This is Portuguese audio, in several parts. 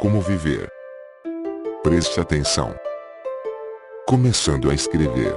Como viver? Preste atenção. Começando a escrever.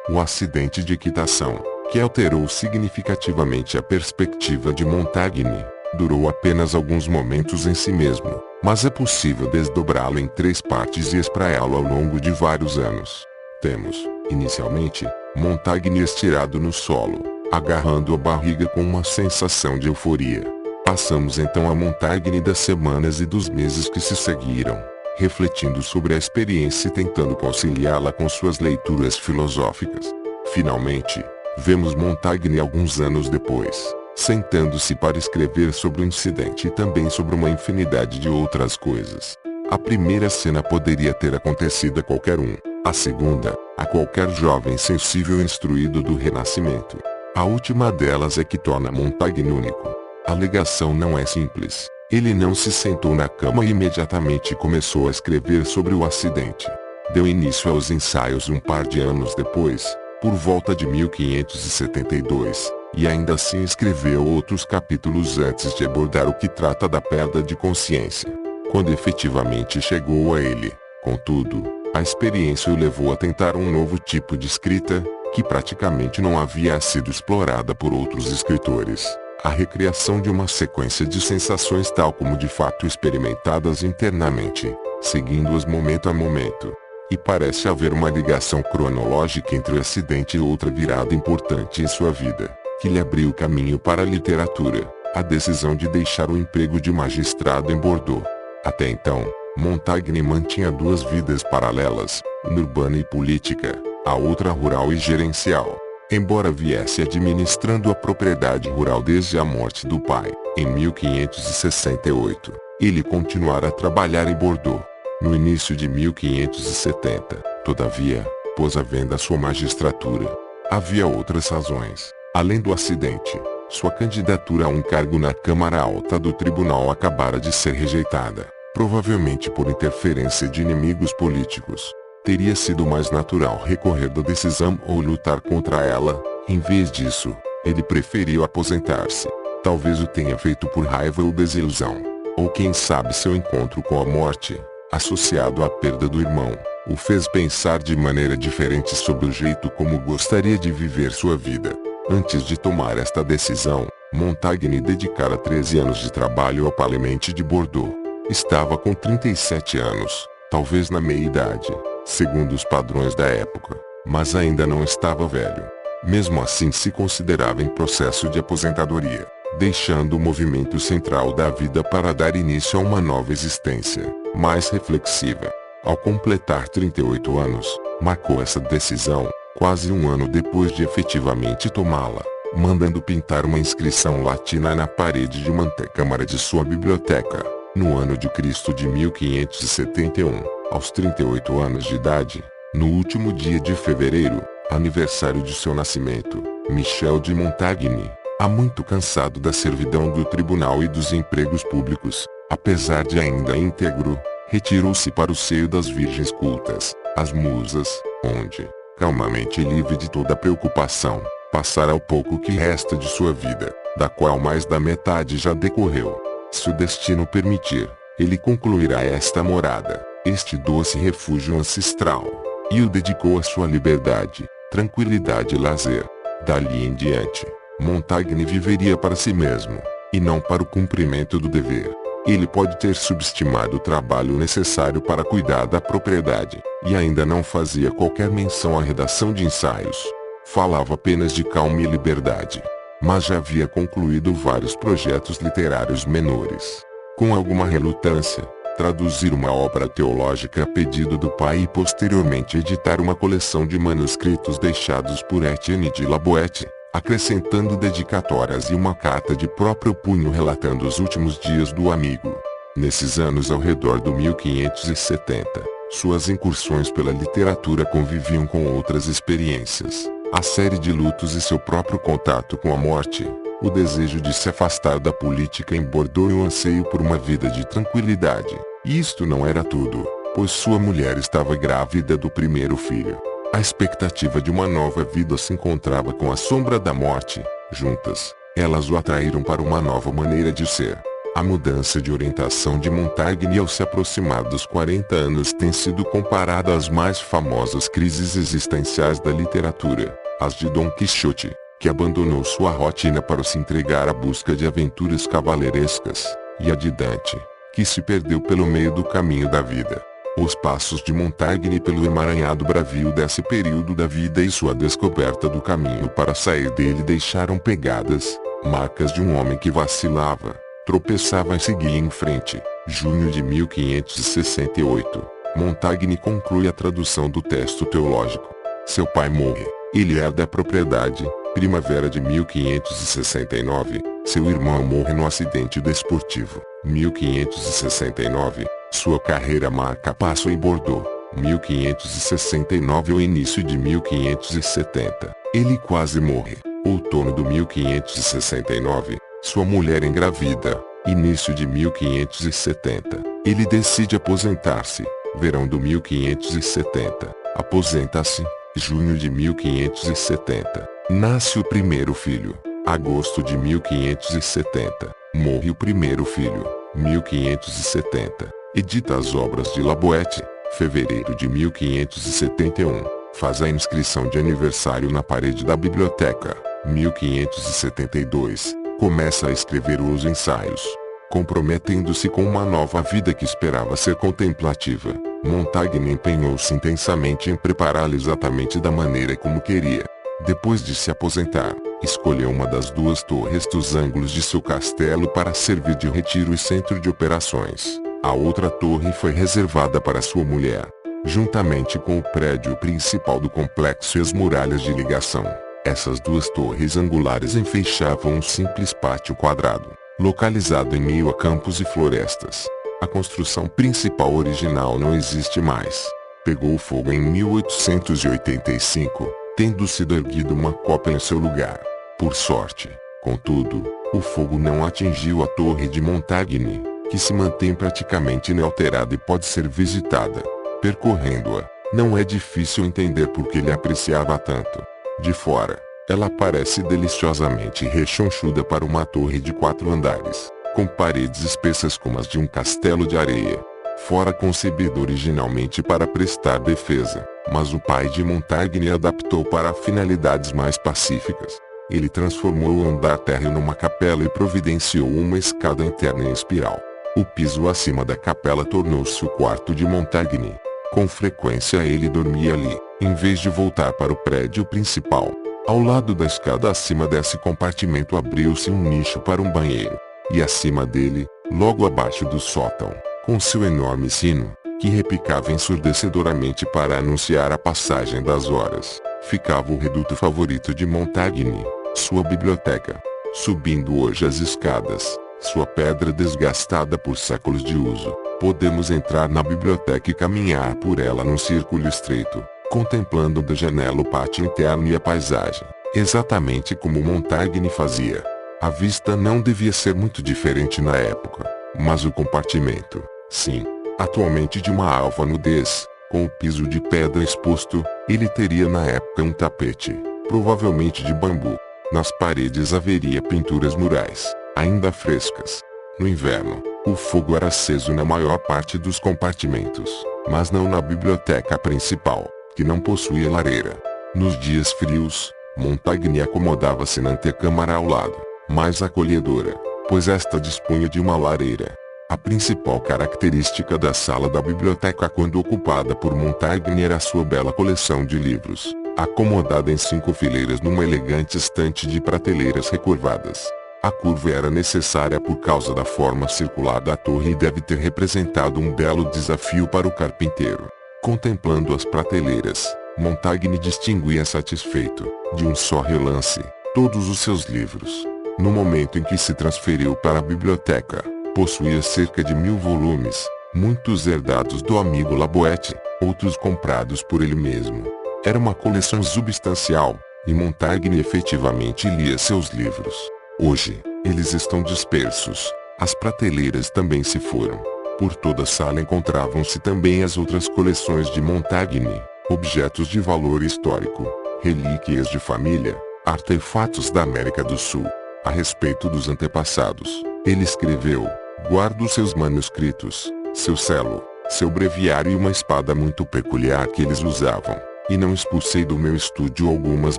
O acidente de equitação, que alterou significativamente a perspectiva de Montaigne, durou apenas alguns momentos em si mesmo, mas é possível desdobrá-lo em 3 partes e espraiá-lo ao longo de vários anos. Temos, inicialmente, Montaigne estirado no solo, agarrando a barriga com uma sensação de euforia. Passamos então a Montaigne das semanas e dos meses que se seguiram, refletindo sobre a experiência e tentando conciliá-la com suas leituras filosóficas. Finalmente, vemos Montaigne alguns anos depois, sentando-se para escrever sobre o incidente e também sobre uma infinidade de outras coisas. A primeira cena poderia ter acontecido a qualquer um, a segunda, a qualquer jovem sensível e instruído do Renascimento. A última delas é que torna Montaigne único. A alegação não é simples. Ele não se sentou na cama e imediatamente começou a escrever sobre o acidente. Deu início aos ensaios um par de anos depois, por volta de 1572, e ainda assim escreveu outros capítulos antes de abordar o que trata da perda de consciência. Quando efetivamente chegou a ele, contudo, a experiência o levou a tentar um novo tipo de escrita, que praticamente não havia sido explorada por outros escritores. A recriação de uma sequência de sensações tal como de fato experimentadas internamente, seguindo-as momento a momento. E parece haver uma ligação cronológica entre o acidente e outra virada importante em sua vida, que lhe abriu o caminho para a literatura, a decisão de deixar o emprego de magistrado em Bordeaux. Até então, Montaigne mantinha 2 vidas paralelas, uma urbana e política, a outra rural e gerencial. Embora viesse administrando a propriedade rural desde a morte do pai, em 1568, ele continuara a trabalhar em Bordeaux. No início de 1570, todavia, pôs à venda sua magistratura. Havia outras razões. Além do acidente, sua candidatura a um cargo na Câmara Alta do Tribunal acabara de ser rejeitada, provavelmente por interferência de inimigos políticos. Teria sido mais natural recorrer da decisão ou lutar contra ela. Em vez disso, ele preferiu aposentar-se. Talvez o tenha feito por raiva ou desilusão. Ou quem sabe seu encontro com a morte, associado à perda do irmão, o fez pensar de maneira diferente sobre o jeito como gostaria de viver sua vida. Antes de tomar esta decisão, Montaigne dedicara 13 anos de trabalho ao Parlement de Bordeaux. Estava com 37 anos, talvez na meia-idade, segundo os padrões da época, mas ainda não estava velho. Mesmo assim se considerava em processo de aposentadoria, deixando o movimento central da vida para dar início a uma nova existência, mais reflexiva. Ao completar 38 anos, marcou essa decisão, quase um ano depois de efetivamente tomá-la, mandando pintar uma inscrição latina na parede de uma antecâmara de sua biblioteca. No ano de Cristo de 1571, aos 38 anos de idade, no último dia de fevereiro, aniversário de seu nascimento, Michel de Montaigne, há muito cansado da servidão do tribunal e dos empregos públicos, apesar de ainda íntegro, retirou-se para o seio das virgens cultas, as musas, onde, calmamente livre de toda preocupação, passará o pouco que resta de sua vida, da qual mais da metade já decorreu. Se o destino permitir, ele concluirá esta morada, este doce refúgio ancestral, e o dedicou à sua liberdade, tranquilidade e lazer. Dali em diante, Montaigne viveria para si mesmo, e não para o cumprimento do dever. Ele pode ter subestimado o trabalho necessário para cuidar da propriedade, e ainda não fazia qualquer menção à redação de ensaios. Falava apenas de calma e liberdade. Mas já havia concluído vários projetos literários menores. Com alguma relutância, traduzir uma obra teológica a pedido do pai e posteriormente editar uma coleção de manuscritos deixados por Etienne de La Boëtie, acrescentando dedicatórias e uma carta de próprio punho relatando os últimos dias do amigo. Nesses anos ao redor do 1570, suas incursões pela literatura conviviam com outras experiências, a série de lutos e seu próprio contato com a morte, o desejo de se afastar da política em Bordeaux e o anseio por uma vida de tranquilidade. E isto não era tudo, pois sua mulher estava grávida do primeiro filho. A expectativa de uma nova vida se encontrava com a sombra da morte. Juntas, elas o atraíram para uma nova maneira de ser. A mudança de orientação de Montaigne ao se aproximar dos 40 anos tem sido comparada às mais famosas crises existenciais da literatura, as de Dom Quixote, que abandonou sua rotina para se entregar à busca de aventuras cavalheirescas, e a de Dante, que se perdeu pelo meio do caminho da vida. Os passos de Montaigne pelo emaranhado bravio desse período da vida e sua descoberta do caminho para sair dele deixaram pegadas, marcas de um homem que vacilava, tropeçava e seguia em frente. Junho de 1568, Montaigne conclui a tradução do texto teológico. Seu pai morre, ele herda a propriedade. Primavera de 1569, seu irmão morre no acidente desportivo. 1569, sua carreira marca passo em Bordeaux. 1569 ao início de 1570, ele quase morre. Outono de 1569, sua mulher engravida. Início de 1570, ele decide aposentar-se. Verão de 1570, aposenta-se. Junho de 1570, nasce o primeiro filho. Agosto de 1570, morre o primeiro filho. 1570, edita as obras de La Boete. Fevereiro de 1571, faz a inscrição de aniversário na parede da biblioteca. 1572, começa a escrever os ensaios, comprometendo-se com uma nova vida que esperava ser contemplativa. Montaigne empenhou-se intensamente em prepará-la exatamente da maneira como queria. Depois de se aposentar, escolheu uma das duas torres dos ângulos de seu castelo para servir de retiro e centro de operações. A outra torre foi reservada para sua mulher, juntamente com o prédio principal do complexo e as muralhas de ligação. Essas duas torres angulares enfeixavam um simples pátio quadrado, localizado em meio a campos e florestas. A construção principal original não existe mais. Pegou fogo em 1885, tendo sido erguida uma cópia em seu lugar. Por sorte, contudo, o fogo não atingiu a torre de Montaigne, que se mantém praticamente inalterada e pode ser visitada. Percorrendo-a, não é difícil entender por que ele apreciava tanto. De fora, ela parece deliciosamente rechonchuda para uma torre de 4 andares, com paredes espessas como as de um castelo de areia. Fora concebida originalmente para prestar defesa, mas o pai de Montaigne adaptou para finalidades mais pacíficas. Ele transformou o andar térreo numa capela e providenciou uma escada interna em espiral. O piso acima da capela tornou-se o quarto de Montaigne. Com frequência ele dormia ali, em vez de voltar para o prédio principal. Ao lado da escada acima desse compartimento abriu-se um nicho para um banheiro. E acima dele, logo abaixo do sótão, com seu enorme sino, que repicava ensurdecedoramente para anunciar a passagem das horas, ficava o reduto favorito de Montaigne, sua biblioteca. Subindo hoje as escadas, sua pedra desgastada por séculos de uso, podemos entrar na biblioteca e caminhar por ela num círculo estreito, contemplando da janela o pátio interno e a paisagem, exatamente como Montaigne fazia. A vista não devia ser muito diferente na época, mas o compartimento, sim, atualmente de uma alva nudez, com o piso de pedra exposto, ele teria na época um tapete, provavelmente de bambu. Nas paredes haveria pinturas murais, ainda frescas. No inverno, o fogo era aceso na maior parte dos compartimentos, mas não na biblioteca principal, que não possuía lareira. Nos dias frios, Montaigne acomodava-se na antecâmara ao lado, mais acolhedora, pois esta dispunha de uma lareira. A principal característica da sala da biblioteca quando ocupada por Montaigne era sua bela coleção de livros, acomodada em 5 fileiras numa elegante estante de prateleiras recurvadas. A curva era necessária por causa da forma circular da torre e deve ter representado um belo desafio para o carpinteiro. Contemplando as prateleiras, Montaigne distinguia satisfeito, de um só relance, todos os seus livros. No momento em que se transferiu para a biblioteca, possuía cerca de 1000 volumes, muitos herdados do amigo La Boete, outros comprados por ele mesmo. Era uma coleção substancial, e Montaigne efetivamente lia seus livros. Hoje, eles estão dispersos, as prateleiras também se foram. Por toda a sala encontravam-se também as outras coleções de Montaigne, objetos de valor histórico, relíquias de família, artefatos da América do Sul. A respeito dos antepassados, ele escreveu: Guardo seus manuscritos, seu selo, seu breviário e uma espada muito peculiar que eles usavam, e não expulsei do meu estúdio algumas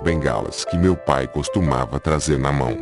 bengalas que meu pai costumava trazer na mão.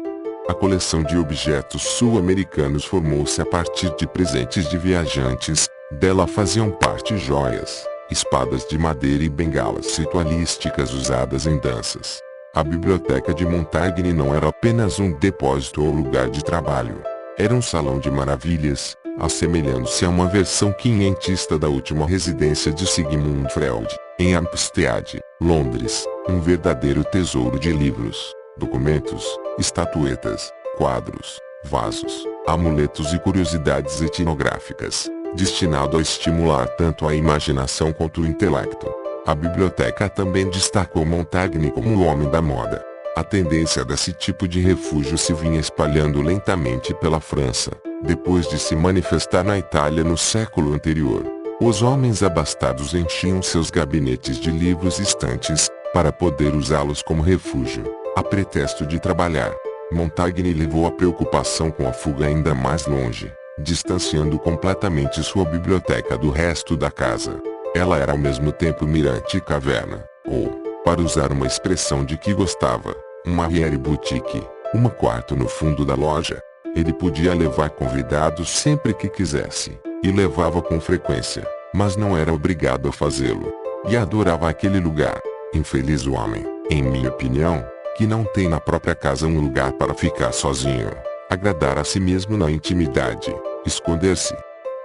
A coleção de objetos sul-americanos formou-se a partir de presentes de viajantes, dela faziam parte joias, espadas de madeira e bengalas ritualísticas usadas em danças. A biblioteca de Montaigne não era apenas um depósito ou lugar de trabalho. Era um salão de maravilhas, assemelhando-se a uma versão quinhentista da última residência de Sigmund Freud, em Hampstead, Londres, um verdadeiro tesouro de livros, documentos, estatuetas, quadros, vasos, amuletos e curiosidades etnográficas, destinado a estimular tanto a imaginação quanto o intelecto. A biblioteca também destacou Montaigne como o homem da moda. A tendência desse tipo de refúgio se vinha espalhando lentamente pela França, depois de se manifestar na Itália no século anterior. Os homens abastados enchiam seus gabinetes de livros e estantes, para poder usá-los como refúgio, a pretexto de trabalhar. Montaigne levou a preocupação com a fuga ainda mais longe, distanciando completamente sua biblioteca do resto da casa. Ela era ao mesmo tempo mirante e caverna, ou, para usar uma expressão de que gostava, uma arrière boutique, um quarto no fundo da loja. Ele podia levar convidados sempre que quisesse, e levava com frequência, mas não era obrigado a fazê-lo. E adorava aquele lugar. Infeliz o homem, em minha opinião, que não tem na própria casa um lugar para ficar sozinho, agradar a si mesmo na intimidade, esconder-se.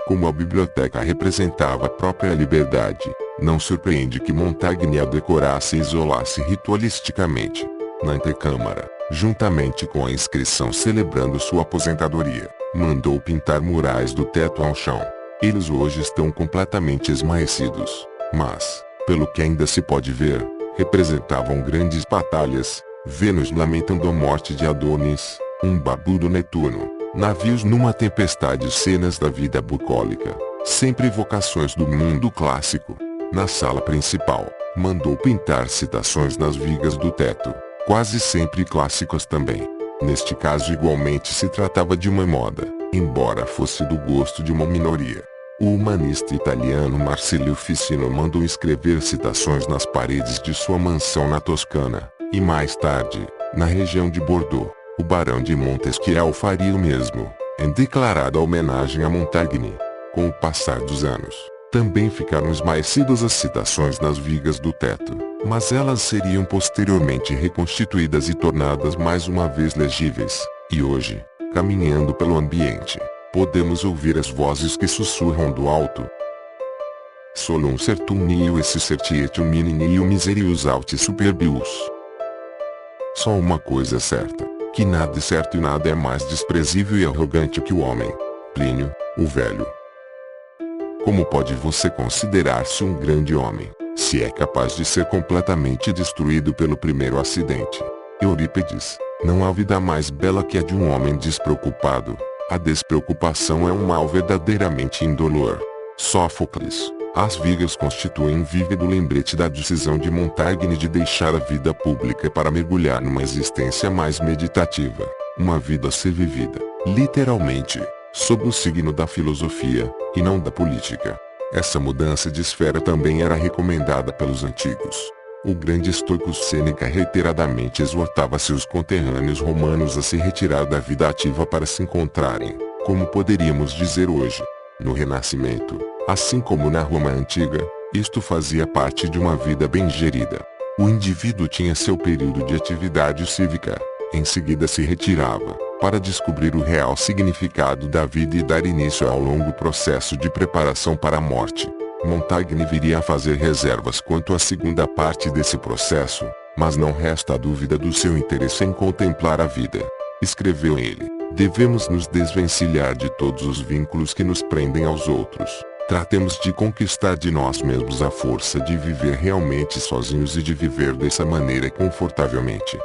Como a biblioteca representava a própria liberdade, não surpreende que Montaigne a decorasse e isolasse ritualisticamente. Na antecâmara, juntamente com a inscrição celebrando sua aposentadoria, mandou pintar murais do teto ao chão. Eles hoje estão completamente esmaecidos, mas, pelo que ainda se pode ver, representavam grandes batalhas, Vênus lamentando a morte de Adonis, um barbudo Netuno, navios numa tempestade, cenas da vida bucólica, sempre evocações do mundo clássico. Na sala principal, mandou pintar citações nas vigas do teto, quase sempre clássicas também. Neste caso igualmente se tratava de uma moda, embora fosse do gosto de uma minoria. O humanista italiano Marsilio Ficino mandou escrever citações nas paredes de sua mansão na Toscana, e mais tarde, na região de Bordeaux, o barão de Montesquieu faria o mesmo, em declarada homenagem a Montaigne. Com o passar dos anos, também ficaram esmaecidas as citações nas vigas do teto, mas elas seriam posteriormente reconstituídas e tornadas mais uma vez legíveis, e hoje, caminhando pelo ambiente, podemos ouvir as vozes que sussurram do alto. Solum certum nihil esse certietium mini nihil miserius alti superbius. Só uma coisa é certa, que nada é certo e nada é mais desprezível e arrogante que o homem. Plínio, o Velho. Como pode você considerar-se um grande homem, se é capaz de ser completamente destruído pelo primeiro acidente? Eurípides, não há vida mais bela que a de um homem despreocupado. A despreocupação é um mal verdadeiramente indolor. Sófocles, as vigas constituem um vívido lembrete da decisão de Montaigne de deixar a vida pública para mergulhar numa existência mais meditativa, uma vida a ser vivida, literalmente, sob o signo da filosofia, e não da política. Essa mudança de esfera também era recomendada pelos antigos. O grande estoico Sêneca reiteradamente exortava seus conterrâneos romanos a se retirar da vida ativa para se encontrarem, como poderíamos dizer hoje, no Renascimento. Assim como na Roma antiga, isto fazia parte de uma vida bem gerida. O indivíduo tinha seu período de atividade cívica, em seguida se retirava, para descobrir o real significado da vida e dar início ao longo processo de preparação para a morte. Montaigne viria a fazer reservas quanto à segunda parte desse processo, mas não resta dúvida do seu interesse em contemplar a vida. Escreveu ele: devemos nos desvencilhar de todos os vínculos que nos prendem aos outros. Tratemos de conquistar de nós mesmos a força de viver realmente sozinhos e de viver dessa maneira confortavelmente.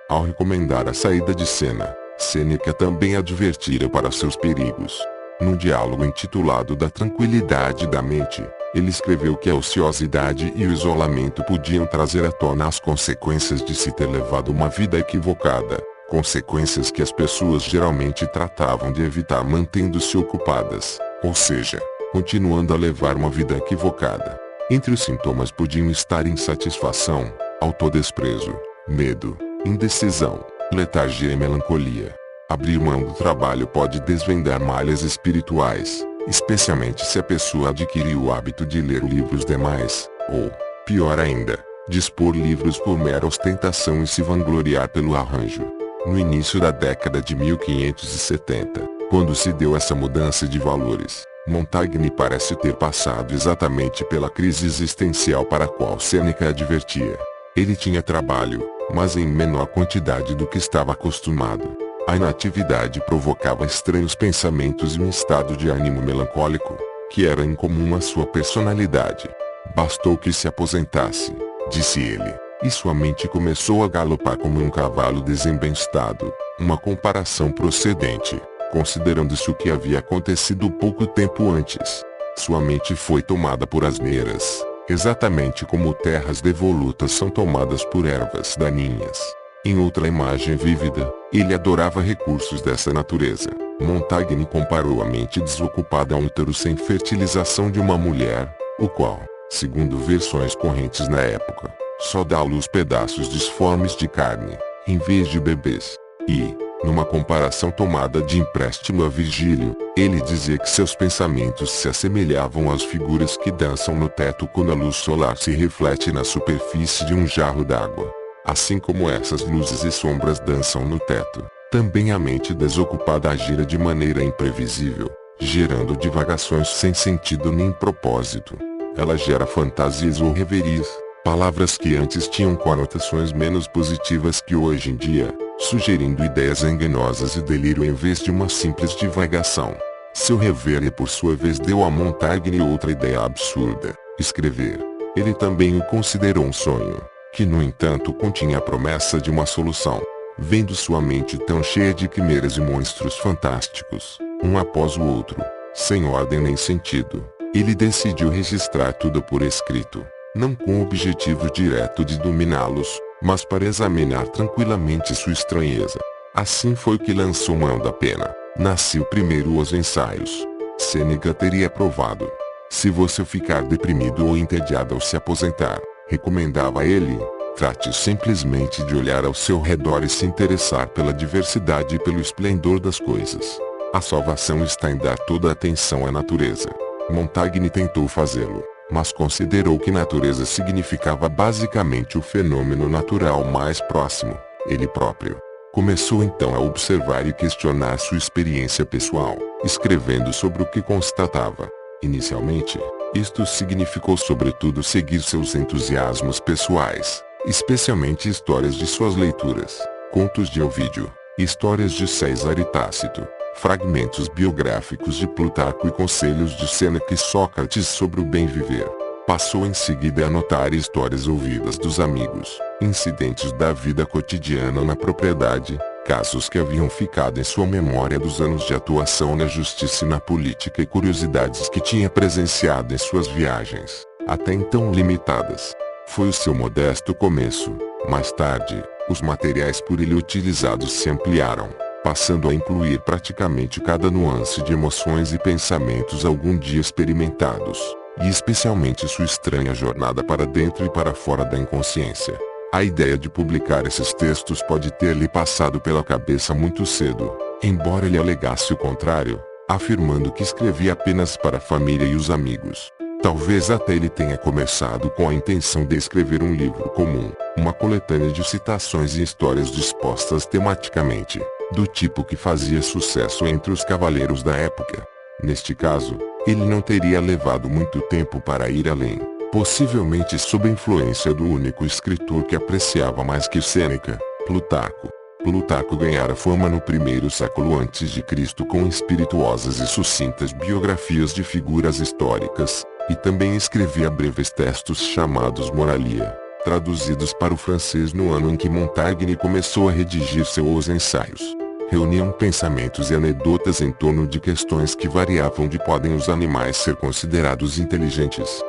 Ao recomendar a saída de cena, Sêneca também advertira para seus perigos. Num diálogo intitulado Da Tranquilidade da Mente, ele escreveu que a ociosidade e o isolamento podiam trazer à tona as consequências de se ter levado uma vida equivocada, consequências que as pessoas geralmente tratavam de evitar mantendo-se ocupadas, ou seja, continuando a levar uma vida equivocada. Entre os sintomas podiam estar insatisfação, autodesprezo, medo, indecisão, letargia e melancolia. Abrir mão do trabalho pode desvendar malhas espirituais, especialmente se a pessoa adquiriu o hábito de ler livros demais, ou, pior ainda, dispor livros por mera ostentação e se vangloriar pelo arranjo. No início da década de 1570, quando se deu essa mudança de valores, Montaigne parece ter passado exatamente pela crise existencial para a qual Sêneca advertia. Ele tinha trabalho, mas em menor quantidade do que estava acostumado. A inatividade provocava estranhos pensamentos e um estado de ânimo melancólico, que era incomum à sua personalidade. Bastou que se aposentasse, disse ele, e sua mente começou a galopar como um cavalo desembestado, uma comparação procedente, considerando-se o que havia acontecido pouco tempo antes. Sua mente foi tomada por asneiras, exatamente como terras devolutas são tomadas por ervas daninhas. Em outra imagem vívida, ele adorava recursos dessa natureza. Montaigne comparou a mente desocupada a um útero sem fertilização de uma mulher, o qual, segundo versões correntes na época, só dá à luz pedaços disformes de carne, em vez de bebês. E, numa comparação tomada de empréstimo a Virgílio, ele dizia que seus pensamentos se assemelhavam às figuras que dançam no teto quando a luz solar se reflete na superfície de um jarro d'água. Assim como essas luzes e sombras dançam no teto, também a mente desocupada agira de maneira imprevisível, gerando divagações sem sentido nem propósito. Ela gera fantasias ou reverias, palavras que antes tinham conotações menos positivas que hoje em dia, sugerindo ideias enganosas e delírio em vez de uma simples divagação. Seu reverie por sua vez deu a Montaigne outra ideia absurda: escrever. Ele também o considerou um sonho, que no entanto continha a promessa de uma solução. Vendo sua mente tão cheia de quimeras e monstros fantásticos, um após o outro, sem ordem nem sentido, ele decidiu registrar tudo por escrito, não com o objetivo direto de dominá-los, mas para examinar tranquilamente sua estranheza. Assim foi que lançou mão da pena. Nasceu primeiro os ensaios. Sêneca teria provado: se você ficar deprimido ou entediado ao se aposentar, recomendava ele, trate simplesmente de olhar ao seu redor e se interessar pela diversidade e pelo esplendor das coisas. A salvação está em dar toda a atenção à natureza. Montaigne tentou fazê-lo, mas considerou que natureza significava basicamente o fenômeno natural mais próximo, ele próprio. Começou então a observar e questionar sua experiência pessoal, escrevendo sobre o que constatava. Inicialmente, isto significou sobretudo seguir seus entusiasmos pessoais, especialmente histórias de suas leituras, contos de Ovídio, histórias de César e Tácito, fragmentos biográficos de Plutarco e conselhos de Sêneca e Sócrates sobre o bem viver. Passou em seguida a anotar histórias ouvidas dos amigos, incidentes da vida cotidiana na propriedade, casos que haviam ficado em sua memória dos anos de atuação na justiça e na política e curiosidades que tinha presenciado em suas viagens, até então limitadas. Foi o seu modesto começo. Mais tarde, os materiais por ele utilizados se ampliaram, passando a incluir praticamente cada nuance de emoções e pensamentos algum dia experimentados, e especialmente sua estranha jornada para dentro e para fora da inconsciência. A ideia de publicar esses textos pode ter-lhe passado pela cabeça muito cedo, embora ele alegasse o contrário, afirmando que escrevia apenas para a família e os amigos. Talvez até ele tenha começado com a intenção de escrever um livro comum, uma coletânea de citações e histórias dispostas tematicamente, do tipo que fazia sucesso entre os cavaleiros da época. Neste caso, ele não teria levado muito tempo para ir além, possivelmente sob a influência do único escritor que apreciava mais que Sêneca, Plutarco. Plutarco ganhara fama no primeiro século a.C. com espirituosas e sucintas biografias de figuras históricas, e também escrevia breves textos chamados Moralia, traduzidos para o francês no ano em que Montaigne começou a redigir seus ensaios. Reuniam pensamentos e anedotas em torno de questões que variavam de podem os animais ser considerados inteligentes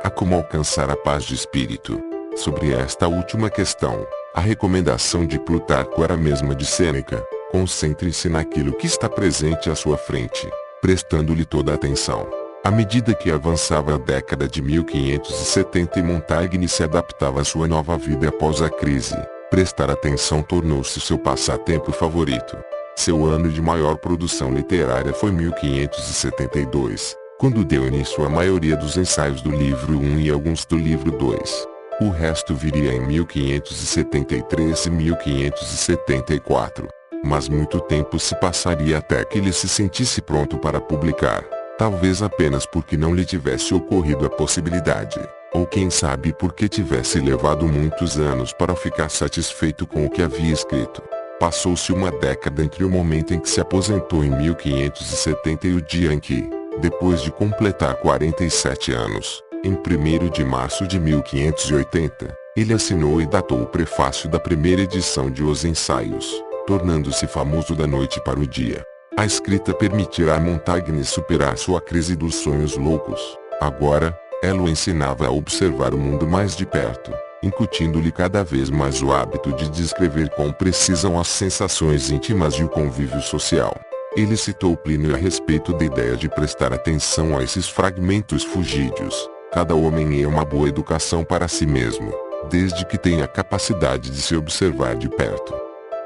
a como alcançar a paz de espírito. Sobre esta última questão, A recomendação de Plutarco era a mesma de Sêneca: concentre-se naquilo que está presente à sua frente, prestando-lhe toda a atenção. À medida que avançava a década de 1570 e Montaigne se adaptava à sua nova vida após a crise, prestar atenção tornou-se seu passatempo favorito. Seu ano de maior produção literária foi 1572, quando deu início à maioria dos ensaios do livro 1 e alguns do livro 2. O resto viria em 1573 e 1574. Mas muito tempo se passaria até que ele se sentisse pronto para publicar, talvez apenas porque não lhe tivesse ocorrido a possibilidade, ou quem sabe porque tivesse levado muitos anos para ficar satisfeito com o que havia escrito. Passou-se uma década entre o momento em que se aposentou em 1570 e o dia em que, depois de completar 47 anos, em 1º de março de 1580, ele assinou e datou o prefácio da primeira edição de Os Ensaios, tornando-se famoso da noite para o dia. A escrita permitirá a Montaigne superar sua crise dos sonhos loucos. Agora, ela o ensinava a observar o mundo mais de perto, incutindo-lhe cada vez mais o hábito de descrever com precisão as sensações íntimas e o convívio social. Ele citou Plínio a respeito da ideia de prestar atenção a esses fragmentos fugídios. Cada homem é uma boa educação para si mesmo, desde que tenha a capacidade de se observar de perto.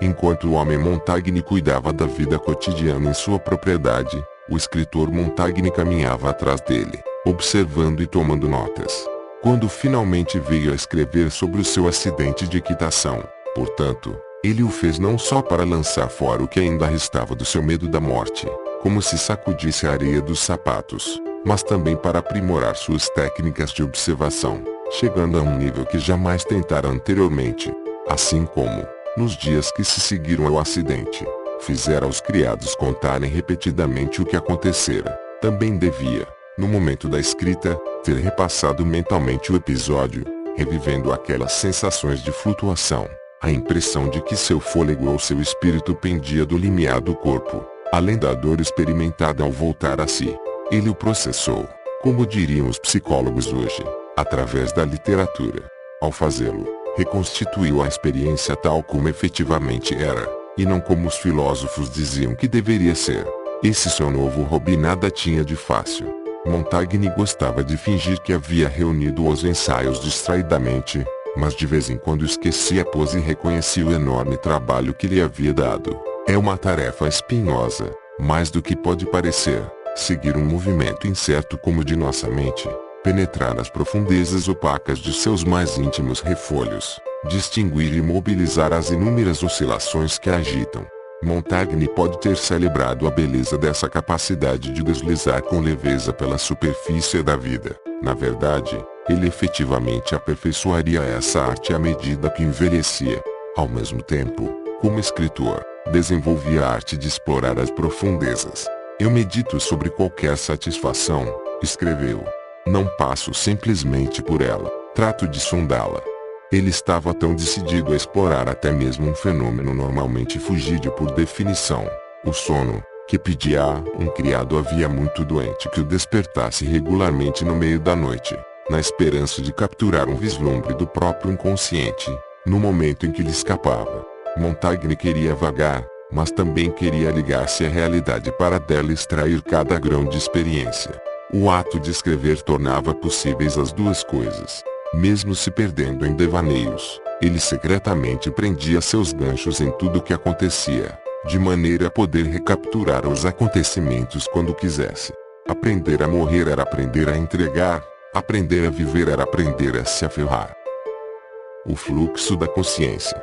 Enquanto o homem Montaigne cuidava da vida cotidiana em sua propriedade, o escritor Montaigne caminhava atrás dele, observando e tomando notas. Quando finalmente veio a escrever sobre o seu acidente de equitação, portanto, ele o fez não só para lançar fora o que ainda restava do seu medo da morte, como se sacudisse a areia dos sapatos, mas também para aprimorar suas técnicas de observação, chegando a um nível que jamais tentara anteriormente. Assim como, nos dias que se seguiram ao acidente, fizera os criados contarem repetidamente o que acontecera, também devia, no momento da escrita, ter repassado mentalmente o episódio, revivendo aquelas sensações de flutuação, a impressão de que seu fôlego ou seu espírito pendia do limiar do corpo, além da dor experimentada ao voltar a si. Ele o processou, como diriam os psicólogos hoje, através da literatura. Ao fazê-lo, reconstituiu a experiência tal como efetivamente era, e não como os filósofos diziam que deveria ser. Esse seu novo hobby nada tinha de fácil. Montaigne gostava de fingir que havia reunido os ensaios distraidamente, mas de vez em quando esquecia a pose e reconhecia o enorme trabalho que lhe havia dado. É uma tarefa espinhosa, mais do que pode parecer, seguir um movimento incerto como o de nossa mente, penetrar as profundezas opacas de seus mais íntimos refolhos, distinguir e mobilizar as inúmeras oscilações que a agitam. Montaigne pode ter celebrado a beleza dessa capacidade de deslizar com leveza pela superfície da vida. Na verdade, ele efetivamente aperfeiçoaria essa arte à medida que envelhecia. Ao mesmo tempo, como escritor, desenvolvia a arte de explorar as profundezas. Eu medito sobre qualquer satisfação, escreveu. Não passo simplesmente por ela, trato de sondá-la. Ele estava tão decidido a explorar até mesmo um fenômeno normalmente fugídio por definição, o sono, que pedia a um criado havia muito doente que o despertasse regularmente no meio da noite, na esperança de capturar um vislumbre do próprio inconsciente, no momento em que lhe escapava. Montaigne queria vagar, mas também queria ligar-se à realidade para dela extrair cada grão de experiência. O ato de escrever tornava possíveis as duas coisas. Mesmo se perdendo em devaneios, ele secretamente prendia seus ganchos em tudo o que acontecia, de maneira a poder recapturar os acontecimentos quando quisesse. Aprender a morrer era aprender a entregar, aprender a viver era aprender a se aferrar. O fluxo da consciência.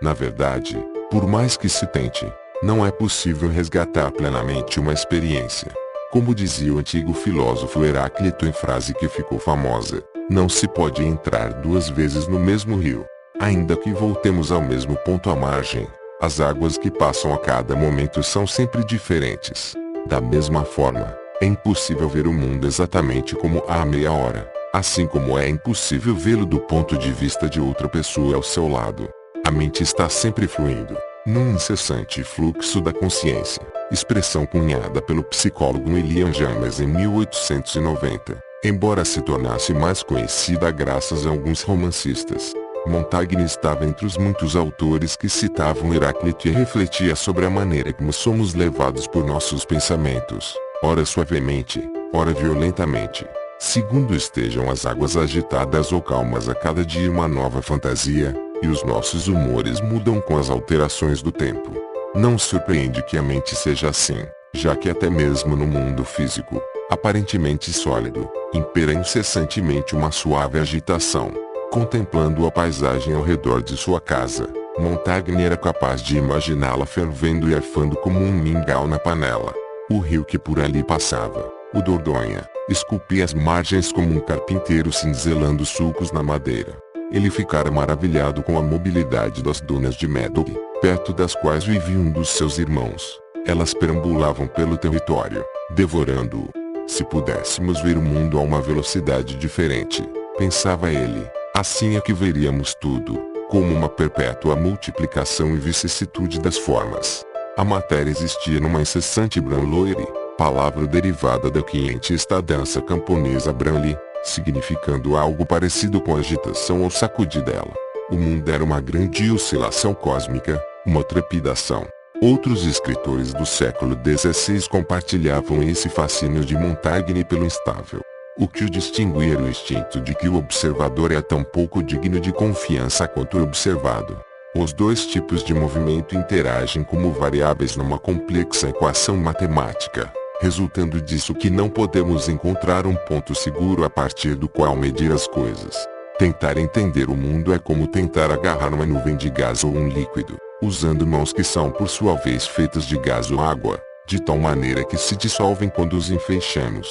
Na verdade, por mais que se tente, não é possível resgatar plenamente uma experiência. Como dizia o antigo filósofo Heráclito em frase que ficou famosa, não se pode entrar duas vezes no mesmo rio. Ainda que voltemos ao mesmo ponto à margem, as águas que passam a cada momento são sempre diferentes. Da mesma forma, é impossível ver o mundo exatamente como há meia hora, assim como é impossível vê-lo do ponto de vista de outra pessoa ao seu lado. A mente está sempre fluindo, num incessante fluxo da consciência, expressão cunhada pelo psicólogo William James em 1890, embora se tornasse mais conhecida graças a alguns romancistas. Montaigne estava entre os muitos autores que citavam Heráclito e refletia sobre a maneira como somos levados por nossos pensamentos, ora suavemente, ora violentamente. Segundo estejam as águas agitadas ou calmas a cada dia uma nova fantasia, e os nossos humores mudam com as alterações do tempo. Não surpreende que a mente seja assim, já que até mesmo no mundo físico, aparentemente sólido, impera incessantemente uma suave agitação. Contemplando a paisagem ao redor de sua casa, Montaigne era capaz de imaginá-la fervendo e arfando como um mingau na panela. O rio que por ali passava, o Dordogne, esculpia as margens como um carpinteiro cinzelando sulcos na madeira. Ele ficara maravilhado com a mobilidade das dunas de Médoc, perto das quais vivia um dos seus irmãos. Elas perambulavam pelo território, devorando-o. Se pudéssemos ver o mundo a uma velocidade diferente, pensava ele, assim é que veríamos tudo, como uma perpétua multiplicação e vicissitude das formas. A matéria existia numa incessante branloire, palavra derivada da quientista dança camponesa branle, significando algo parecido com agitação ou sacudidela. O mundo era uma grande oscilação cósmica, uma trepidação. Outros escritores do século XVI compartilhavam esse fascínio de Montaigne pelo instável. O que o distinguia era o instinto de que o observador é tão pouco digno de confiança quanto o observado. Os dois tipos de movimento interagem como variáveis numa complexa equação matemática, resultando disso que não podemos encontrar um ponto seguro a partir do qual medir as coisas. Tentar entender o mundo é como tentar agarrar uma nuvem de gás ou um líquido, usando mãos que são por sua vez feitas de gás ou água, de tal maneira que se dissolvem quando os enfeixamos.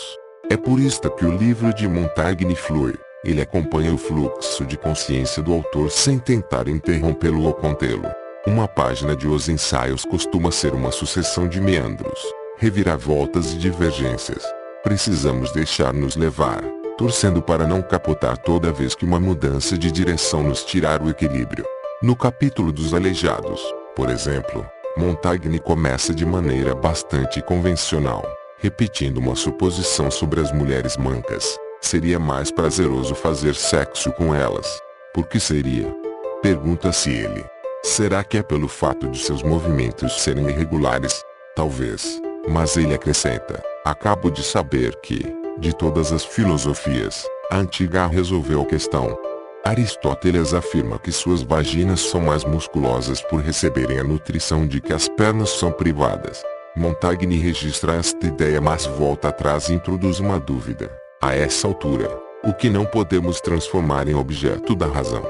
É por isto que o livro de Montaigne flui. Ele acompanha o fluxo de consciência do autor sem tentar interrompê-lo ou contê-lo. Uma página de Os Ensaios costuma ser uma sucessão de meandros, reviravoltas e divergências. Precisamos deixar-nos levar, torcendo para não capotar toda vez que uma mudança de direção nos tirar o equilíbrio. No capítulo dos aleijados, por exemplo, Montaigne começa de maneira bastante convencional, repetindo uma suposição sobre as mulheres mancas. Seria mais prazeroso fazer sexo com elas. Por que seria? Pergunta-se ele. Será que é pelo fato de seus movimentos serem irregulares? Talvez. Mas ele acrescenta, acabo de saber que, de todas as filosofias, a antiga resolveu a questão. Aristóteles afirma que suas vaginas são mais musculosas por receberem a nutrição de que as pernas são privadas. Montaigne registra esta ideia, mas volta atrás e introduz uma dúvida. A essa altura, o que não podemos transformar em objeto da razão.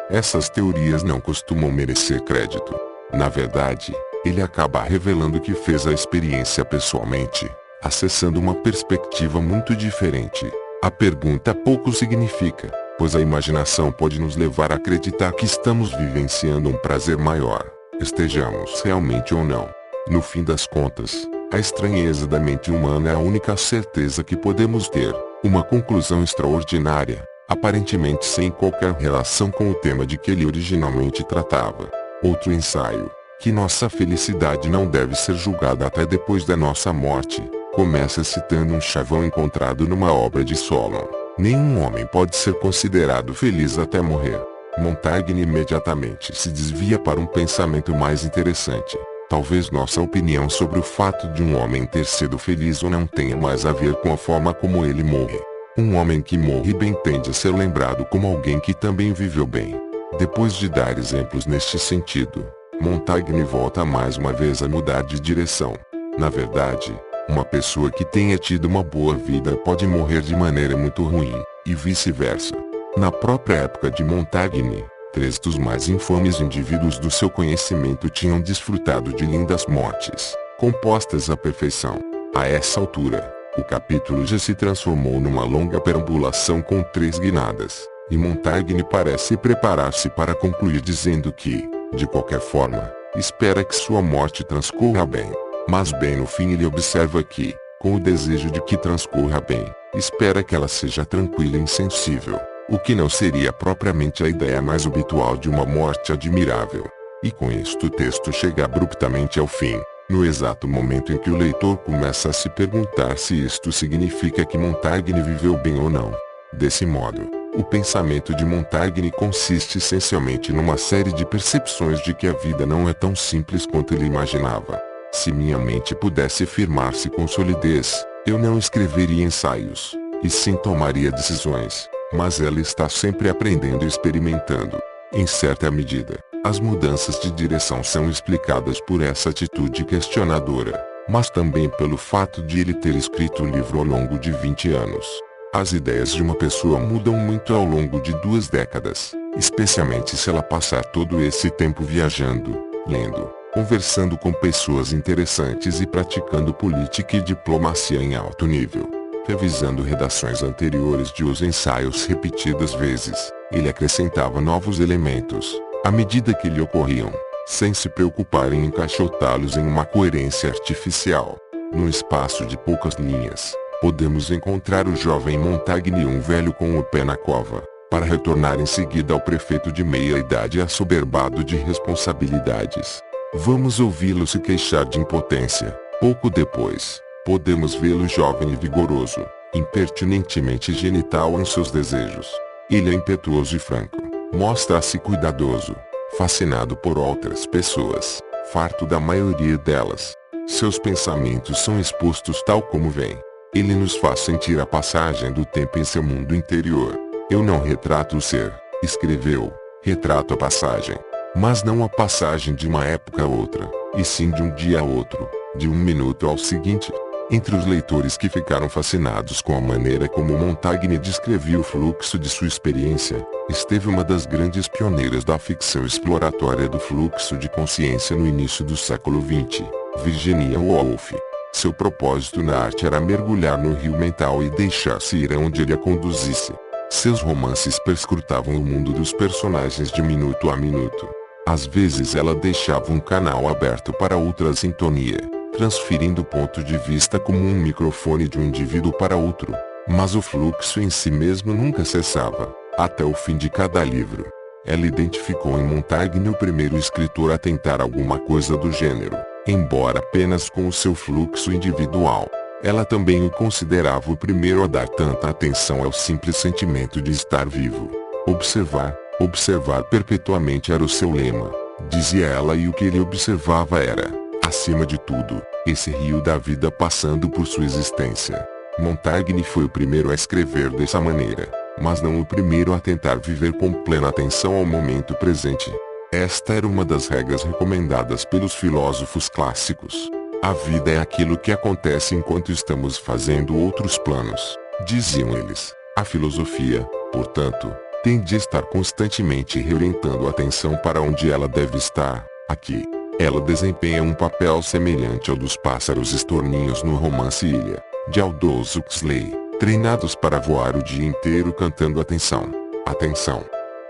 Essas teorias não costumam merecer crédito. Na verdade, ele acaba revelando que fez a experiência pessoalmente, acessando uma perspectiva muito diferente. A pergunta pouco significa, pois a imaginação pode nos levar a acreditar que estamos vivenciando um prazer maior, estejamos realmente ou não. No fim das contas, a estranheza da mente humana é a única certeza que podemos ter. Uma conclusão extraordinária, aparentemente sem qualquer relação com o tema de que ele originalmente tratava. Outro ensaio, que nossa felicidade não deve ser julgada até depois da nossa morte, começa citando um chavão encontrado numa obra de Solon. Nenhum homem pode ser considerado feliz até morrer. Montaigne imediatamente se desvia para um pensamento mais interessante. Talvez nossa opinião sobre o fato de um homem ter sido feliz ou não tenha mais a ver com a forma como ele morre. Um homem que morre bem tende a ser lembrado como alguém que também viveu bem. Depois de dar exemplos neste sentido, Montaigne volta mais uma vez a mudar de direção. Na verdade, uma pessoa que tenha tido uma boa vida pode morrer de maneira muito ruim, e vice-versa. Na própria época de Montaigne, 3 dos mais infames indivíduos do seu conhecimento tinham desfrutado de lindas mortes, compostas à perfeição. A essa altura, o capítulo já se transformou numa longa perambulação com 3 guinadas, e Montaigne parece preparar-se para concluir dizendo que, de qualquer forma, espera que sua morte transcorra bem. Mas bem no fim ele observa que, com o desejo de que transcorra bem, espera que ela seja tranquila e insensível. O que não seria propriamente a ideia mais habitual de uma morte admirável. E com isto o texto chega abruptamente ao fim, no exato momento em que o leitor começa a se perguntar se isto significa que Montaigne viveu bem ou não. Desse modo, O pensamento de Montaigne consiste essencialmente numa série de percepções de que a vida não é tão simples quanto ele imaginava. Se minha mente pudesse firmar-se com solidez, eu não escreveria ensaios, e sim tomaria decisões, mas ela está sempre aprendendo e experimentando. Em certa medida, as mudanças de direção são explicadas por essa atitude questionadora, mas também pelo fato de ele ter escrito o livro ao longo de 20 anos. As ideias de uma pessoa mudam muito ao longo de 2 décadas, especialmente se ela passar todo esse tempo viajando, lendo, conversando com pessoas interessantes e praticando política e diplomacia em alto nível. Revisando redações anteriores de os ensaios repetidas vezes, ele acrescentava novos elementos, à medida que lhe ocorriam, sem se preocupar em encaixotá-los em uma coerência artificial. No espaço de poucas linhas, podemos encontrar o jovem Montaigne, um velho com o pé na cova, para retornar em seguida ao prefeito de meia-idade assoberbado de responsabilidades. Vamos ouvi-lo se queixar de impotência. Pouco depois, podemos vê-lo jovem e vigoroso, impertinentemente genital em seus desejos. Ele é impetuoso e franco, mostra-se cuidadoso, fascinado por outras pessoas, farto da maioria delas. Seus pensamentos são expostos tal como vêm. Ele nos faz sentir a passagem do tempo em seu mundo interior. Eu não retrato o ser, escreveu, retrato a passagem. Mas não a passagem de uma época a outra, e sim de um dia a outro, de um minuto ao seguinte. Entre os leitores que ficaram fascinados com a maneira como Montaigne descrevia o fluxo de sua experiência, esteve uma das grandes pioneiras da ficção exploratória do fluxo de consciência no início do século XX, Virginia Woolf. Seu propósito na arte era mergulhar no rio mental e deixar-se ir aonde ele a conduzisse. Seus romances perscrutavam o mundo dos personagens de minuto a minuto. Às vezes ela deixava um canal aberto para outra sintonia, transferindo o ponto de vista como um microfone de um indivíduo para outro. Mas o fluxo em si mesmo nunca cessava, até o fim de cada livro. Ela identificou em Montaigne o primeiro escritor a tentar alguma coisa do gênero, embora apenas com o seu fluxo individual. Ela também o considerava o primeiro a dar tanta atenção ao simples sentimento de estar vivo. Observar perpetuamente era o seu lema, dizia ela, e o que ele observava era, acima de tudo, esse rio da vida passando por sua existência. Montaigne foi o primeiro a escrever dessa maneira, mas não o primeiro a tentar viver com plena atenção ao momento presente. Esta era uma das regras recomendadas pelos filósofos clássicos. A vida é aquilo que acontece enquanto estamos fazendo outros planos, diziam eles. A filosofia, portanto, tem de estar constantemente reorientando a atenção para onde ela deve estar. Aqui, ela desempenha um papel semelhante ao dos pássaros estorninhos no romance Ilha, de Aldous Huxley, treinados para voar o dia inteiro cantando atenção, atenção.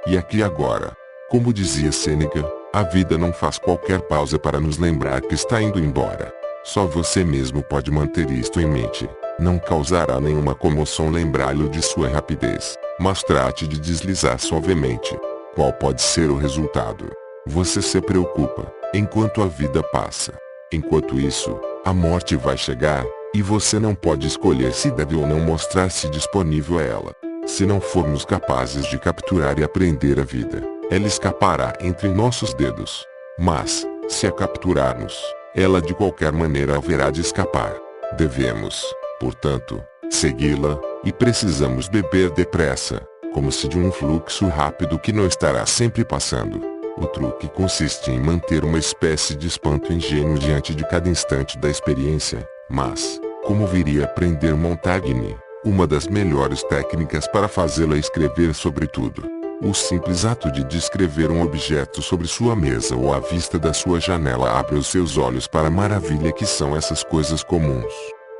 E aqui agora. Como dizia Sêneca, a vida não faz qualquer pausa para nos lembrar que está indo embora. Só você mesmo pode manter isto em mente. Não causará nenhuma comoção lembrá-lo de sua rapidez, mas trate de deslizar suavemente. Qual pode ser o resultado? Você se preocupa, enquanto a vida passa. Enquanto isso, a morte vai chegar, e você não pode escolher se deve ou não mostrar-se disponível a ela. Se não formos capazes de capturar e aprender a vida, ela escapará entre nossos dedos. Mas, se a capturarmos, ela de qualquer maneira haverá de escapar. Devemos, portanto, segui-la, e precisamos beber depressa, como se de um fluxo rápido que não estará sempre passando. O truque consiste em manter uma espécie de espanto ingênuo diante de cada instante da experiência, mas, como viria a aprender Montaigne, uma das melhores técnicas para fazê-la é escrever sobre tudo. O simples ato de descrever um objeto sobre sua mesa ou à vista da sua janela abre os seus olhos para a maravilha que são essas coisas comuns.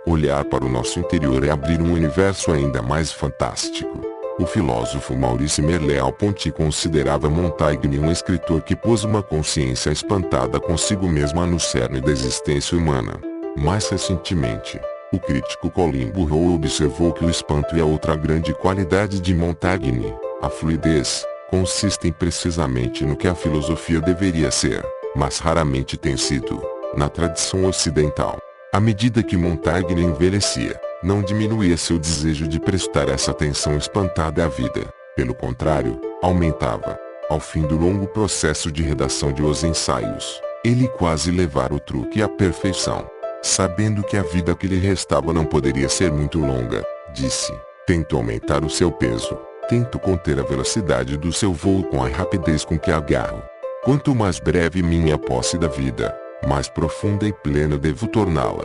Olhar para o nosso interior é abrir um universo ainda mais fantástico. O filósofo Maurice Merleau-Ponty considerava Montaigne um escritor que pôs uma consciência espantada consigo mesma no cerne da existência humana. Mais recentemente, o crítico Colin Burrow observou que o espanto e a outra grande qualidade de Montaigne, a fluidez, consistem precisamente no que a filosofia deveria ser, mas raramente tem sido, na tradição ocidental. À medida que Montaigne envelhecia, não diminuía seu desejo de prestar essa atenção espantada à vida. Pelo contrário, aumentava. Ao fim do longo processo de redação de Os Ensaios, ele quase levara o truque à perfeição. Sabendo que a vida que lhe restava não poderia ser muito longa, disse: tento aumentar o seu peso. Tento conter a velocidade do seu voo com a rapidez com que agarro. Quanto mais breve minha posse da vida, mais profunda e plena devo torná-la.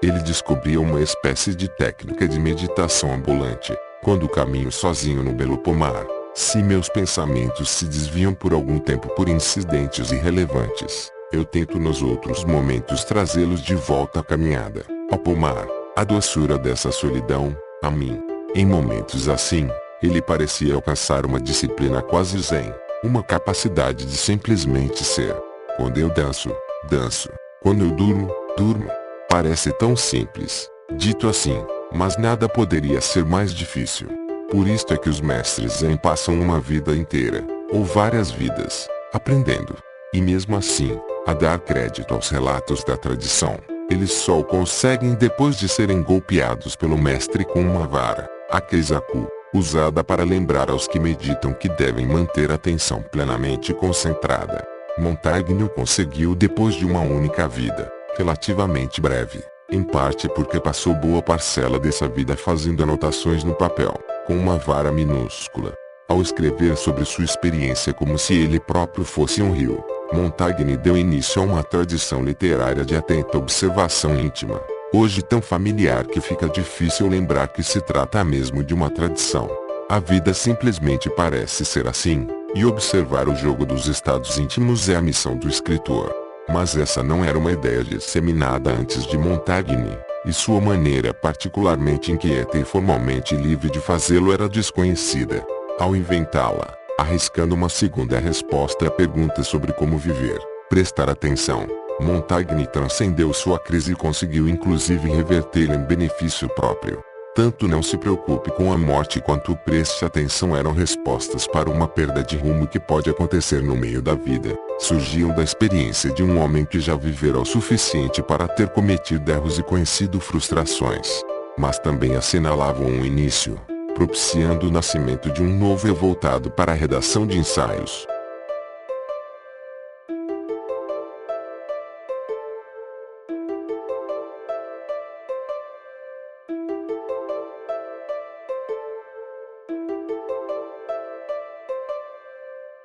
Ele descobria uma espécie de técnica de meditação ambulante. Quando caminho sozinho no belo pomar, se meus pensamentos se desviam por algum tempo por incidentes irrelevantes, eu tento nos outros momentos trazê-los de volta à caminhada, ao pomar, à doçura dessa solidão, a mim. Em momentos assim, ele parecia alcançar uma disciplina quase zen, uma capacidade de simplesmente ser. Quando eu danço, danço. Quando eu durmo, durmo. Parece tão simples, dito assim, mas nada poderia ser mais difícil. Por isto é que os mestres zen passam uma vida inteira, ou várias vidas, aprendendo. E mesmo assim, a dar crédito aos relatos da tradição, eles só o conseguem depois de serem golpeados pelo mestre com uma vara, a Keisaku, usada para lembrar aos que meditam que devem manter a atenção plenamente concentrada. Montaigne o conseguiu depois de uma única vida, relativamente breve, em parte porque passou boa parcela dessa vida fazendo anotações no papel, com uma vara minúscula. Ao escrever sobre sua experiência como se ele próprio fosse um rio, Montaigne deu início a uma tradição literária de atenta observação íntima, hoje tão familiar que fica difícil lembrar que se trata mesmo de uma tradição. A vida simplesmente parece ser assim, e observar o jogo dos estados íntimos é a missão do escritor. Mas essa não era uma ideia disseminada antes de Montaigne, e sua maneira particularmente inquieta e formalmente livre de fazê-lo era desconhecida. Ao inventá-la, arriscando uma segunda resposta à pergunta sobre como viver, prestar atenção, Montaigne transcendeu sua crise e conseguiu inclusive revertê-la em benefício próprio. Tanto não se preocupe com a morte quanto preste atenção eram respostas para uma perda de rumo que pode acontecer no meio da vida. Surgiam da experiência de um homem que já vivera o suficiente para ter cometido erros e conhecido frustrações. Mas também assinalavam um início, propiciando o nascimento de um novo eu voltado para a redação de ensaios.